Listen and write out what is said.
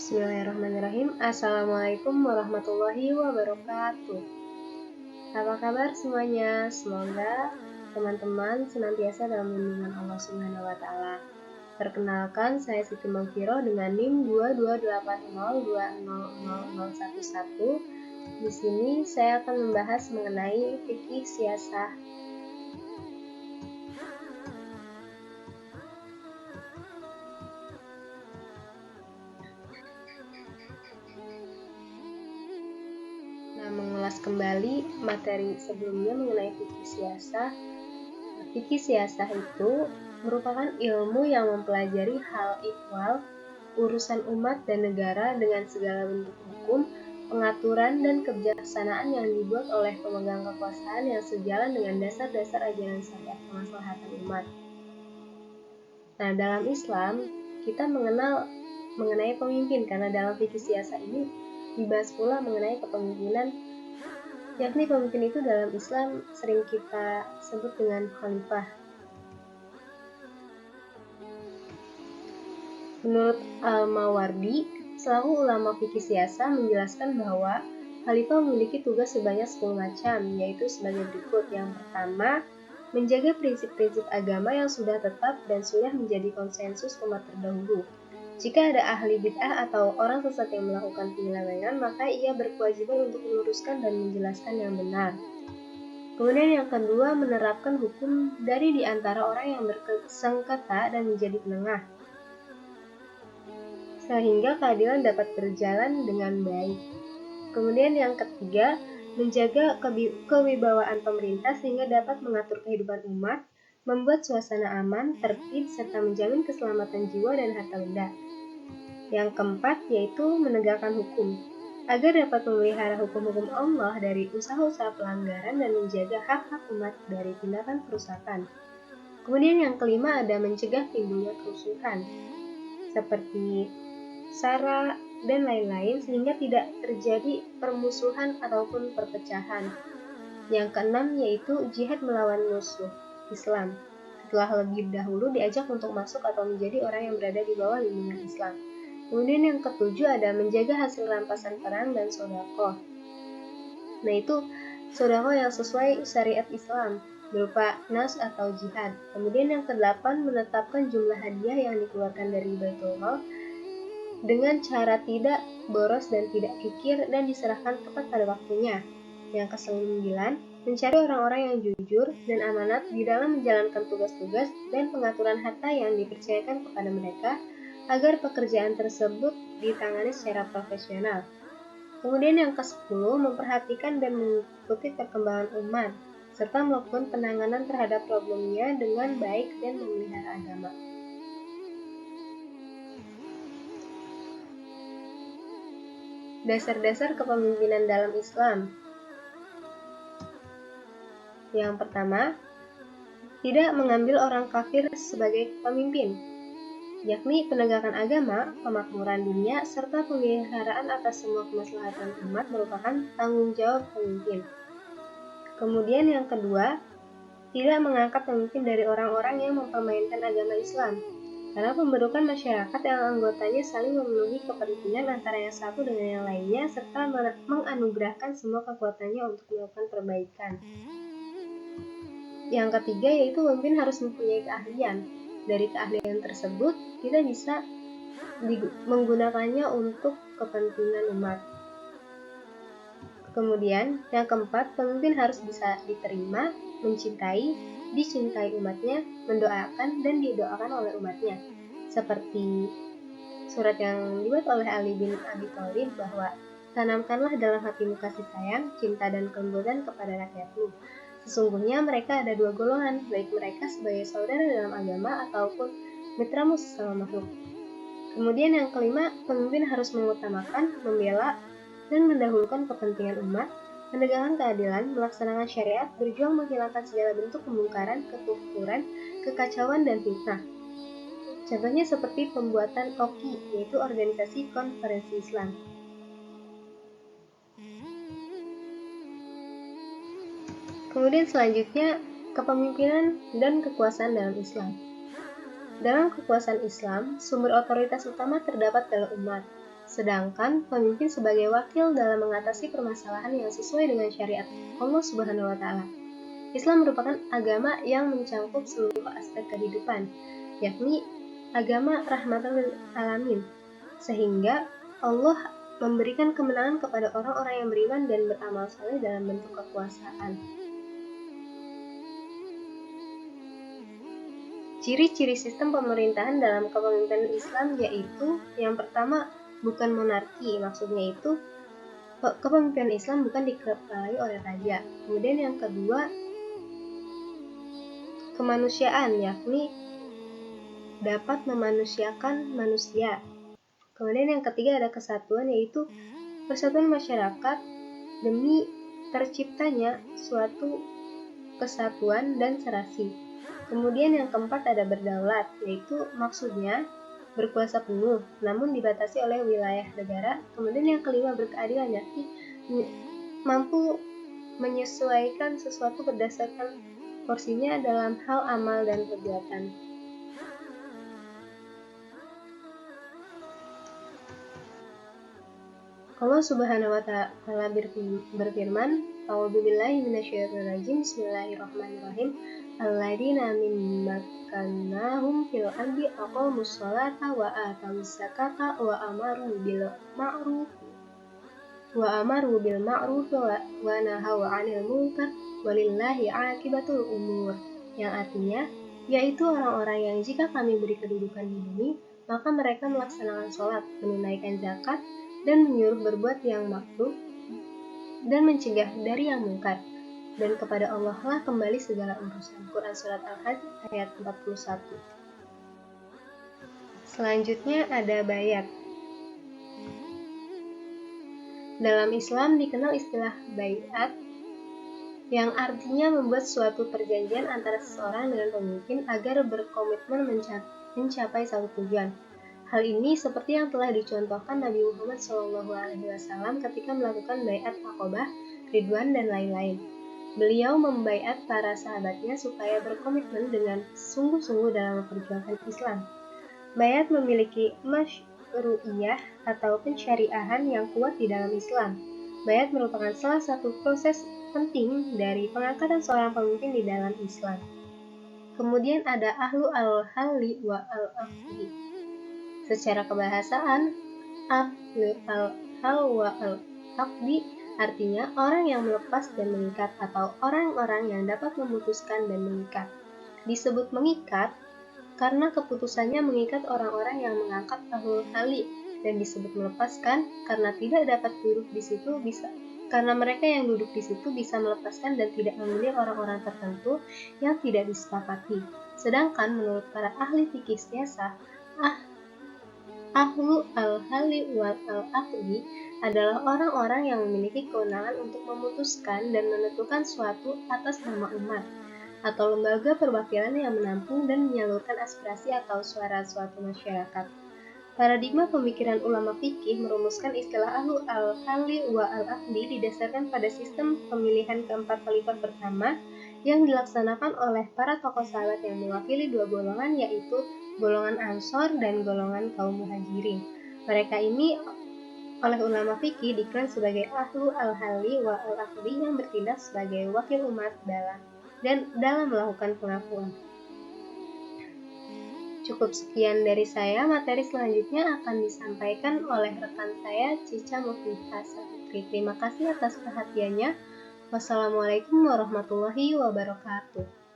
Bismillahirrahmanirrahim. Assalamualaikum warahmatullahi wabarakatuh. Apa kabar semuanya? Semoga teman-teman senantiasa dalam lindungan Allah Subhanahu wa taala. Perkenalkan, saya Siti Mangfiro dengan NIM 228020011. Di sini saya akan membahas mengenai fikih siasah. Mengulas kembali materi sebelumnya mengenai fikih siasah. Fikih siasah itu merupakan ilmu yang mempelajari hal ihwal, urusan umat dan negara dengan segala bentuk hukum, pengaturan dan kebijaksanaan yang dibuat oleh pemegang kekuasaan yang sejalan dengan dasar-dasar ajaran syariat kemaslahatan umat. Nah, dalam Islam kita mengenal mengenai pemimpin, karena dalam fikih siasah ini dibahas pula mengenai kepemimpinan, yakni pemimpin itu dalam Islam sering kita sebut dengan khalifah. Menurut Al-Mawardi, selaku ulama fikih siasah, menjelaskan bahwa khalifah memiliki tugas sebanyak 10 macam, yaitu sebagai berikut. Yang pertama, menjaga prinsip-prinsip agama yang sudah tetap dan sudah menjadi konsensus umat terdahulu. Jika ada ahli bid'ah atau orang sesat yang melakukan penyelewengan, maka ia berkewajiban untuk meluruskan dan menjelaskan yang benar. Kemudian yang kedua, menerapkan hukum dari di antara orang yang bersengketa dan menjadi penengah, sehingga keadilan dapat berjalan dengan baik. Kemudian yang ketiga, menjaga kewibawaan pemerintah sehingga dapat mengatur kehidupan umat, membuat suasana aman, tertib, serta menjamin keselamatan jiwa dan harta benda. Yang keempat, yaitu menegakkan hukum, agar dapat memelihara hukum-hukum Allah dari usaha-usaha pelanggaran dan menjaga hak-hak umat dari tindakan kerusakan. Kemudian yang kelima, ada mencegah timbulnya kerusuhan, seperti SARA dan lain-lain, sehingga tidak terjadi permusuhan ataupun perpecahan. Yang keenam, yaitu jihad melawan musuh Islam, setelah lebih dahulu diajak untuk masuk atau menjadi orang yang berada di bawah lindungan Islam. Kemudian yang ketujuh, ada menjaga hasil rampasan perang dan sodaqoh. Nah, itu sodaqoh yang sesuai syariat Islam, berupa nas atau jihad. Kemudian yang kedelapan, menetapkan jumlah hadiah yang dikeluarkan dari Baitul Mal dengan cara tidak boros dan tidak kikir dan diserahkan tepat pada waktunya. Yang kesembilan, mencari orang-orang yang jujur dan amanat di dalam menjalankan tugas-tugas dan pengaturan harta yang dipercayakan kepada mereka, agar pekerjaan tersebut ditangani secara profesional. Kemudian yang ke-10, memperhatikan dan mengikuti perkembangan umat, serta melakukan penanganan terhadap problemnya dengan baik dan memelihara agama. Dasar-dasar kepemimpinan dalam Islam. Yang pertama, tidak mengambil orang kafir sebagai pemimpin, yakni penegakan agama, pemakmuran dunia, serta pemeliharaan atas semua kemaslahatan umat merupakan tanggung jawab pemimpin. Kemudian yang kedua, tidak mengangkat pemimpin dari orang-orang yang mempermainkan agama Islam, karena pembentukan masyarakat yang anggotanya saling memenuhi kepentingan antara yang satu dengan yang lainnya, serta menganugerahkan semua kekuatannya untuk melakukan perbaikan. Yang ketiga, yaitu pemimpin harus mempunyai keahlian. Dari keahlian tersebut, kita bisa menggunakannya untuk kepentingan umat. Kemudian, yang keempat, pemimpin harus bisa diterima, mencintai, dicintai umatnya, mendoakan, dan didoakan oleh umatnya. Seperti surat yang dibuat oleh Ali bin Abi Thalib bahwa, tanamkanlah dalam hatimu kasih sayang, cinta, dan kelembutan kepada rakyatmu. Sesungguhnya mereka ada dua golongan, baik mereka sebagai saudara dalam agama ataupun mitramu sesama makhluk. Kemudian yang kelima, pemimpin harus mengutamakan, membela, dan mendahulukan kepentingan umat, menegakkan keadilan, melaksanakan syariat, berjuang menghilangkan segala bentuk kemungkaran, kekufuran, kekacauan, dan fitnah. Contohnya seperti pembuatan OKI, yaitu Organisasi Konferensi Islam. Kemudian selanjutnya, kepemimpinan dan kekuasaan dalam Islam. Dalam kekuasaan Islam, sumber otoritas utama terdapat dalam umat. sedangkan pemimpin sebagai wakil dalam mengatasi permasalahan yang sesuai dengan syariat Allah Subhanahu wa Ta'ala. Islam merupakan agama yang mencakup seluruh aspek kehidupan, yakni agama rahmatan lil alamin, sehingga Allah memberikan kemenangan kepada orang-orang yang beriman dan beramal saleh dalam bentuk kekuasaan. Ciri-ciri sistem pemerintahan dalam kepemimpinan Islam yaitu yang pertama, bukan monarki, maksudnya itu kepemimpinan Islam bukan dikepalai oleh raja. Kemudian yang kedua, kemanusiaan, yakni dapat memanusiakan manusia. Kemudian yang ketiga ada kesatuan, yaitu persatuan masyarakat demi terciptanya suatu kesatuan dan serasi. Kemudian yang keempat ada berdaulat, yaitu maksudnya berkuasa penuh, namun dibatasi oleh wilayah negara. Kemudian yang kelima berkeadilan, yakni mampu menyesuaikan sesuatu berdasarkan porsinya dalam hal amal dan perbuatan. Allah Subhanahu wa Ta'ala berfirman, A'udzubillahi minasyaitonirrajim, Bismillahirrahmanirrahim. Alladzina mimmakannahum fil ardi aqamus sholata wa atawus zakata wa amaru bil ma'ruf wa nahaw 'anil munkar walillahi 'aqibatul umur, yang artinya yaitu orang-orang yang jika kami beri kedudukan di bumi, maka mereka melaksanakan sholat, menunaikan zakat, dan menyuruh berbuat yang ma'ruf dan mencegah dari yang mungkar, dan kepada Allah lah kembali segala urusan. Quran Surat Al-Hajj ayat 41. Selanjutnya ada bayat. Dalam Islam dikenal istilah bayat, yang artinya membuat suatu perjanjian antara seseorang dengan pemimpin agar berkomitmen mencapai satu tujuan. Hal ini seperti yang telah dicontohkan Nabi Muhammad SAW ketika melakukan bayat Aqabah, Ridwan, dan lain-lain. Beliau membaiat para sahabatnya supaya berkomitmen dengan sungguh-sungguh dalam memperjuangkan Islam. Bayat memiliki masyru'iyah atau pensyariahan yang kuat di dalam Islam. Bayat merupakan salah satu proses penting dari pengangkatan seorang pemimpin di dalam Islam. Kemudian ada ahlu al-halli wa al-aqdi. Secara kebahasaan, ahlu al-hal wa al-aqdi artinya orang yang melepas dan mengikat atau orang-orang yang dapat memutuskan dan mengikat. Disebut mengikat karena keputusannya mengikat orang-orang yang mengangkat ahlul hali, dan disebut melepaskan karena tidak dapat duduk di situ karena mereka yang duduk di situ bisa melepaskan dan tidak memilih orang-orang tertentu yang tidak disepakati. Sedangkan menurut para ahli fikih siasah, ahlu al-hali wal al-aqdi adalah orang-orang yang memiliki kewenangan untuk memutuskan dan menentukan suatu atas nama umat atau lembaga perwakilan yang menampung dan menyalurkan aspirasi atau suara suatu masyarakat. Paradigma pemikiran ulama fikih merumuskan istilah ahlu al-halli wa al-aqdi didasarkan pada sistem pemilihan keempat khalifah pertama yang dilaksanakan oleh para tokoh sahabat yang mewakili dua golongan, yaitu golongan Ansor dan golongan kaum Muhajirin. Mereka ini oleh ulama fikih diklaim sebagai ahlu al-halli wa al-aqdi yang bertindak sebagai wakil umat dalam melakukan pengakuan. Cukup sekian dari saya. Materi selanjutnya akan disampaikan oleh rekan saya, Cica Mufliha Saputri. Terima kasih atas perhatiannya. Wassalamualaikum warahmatullahi wabarakatuh.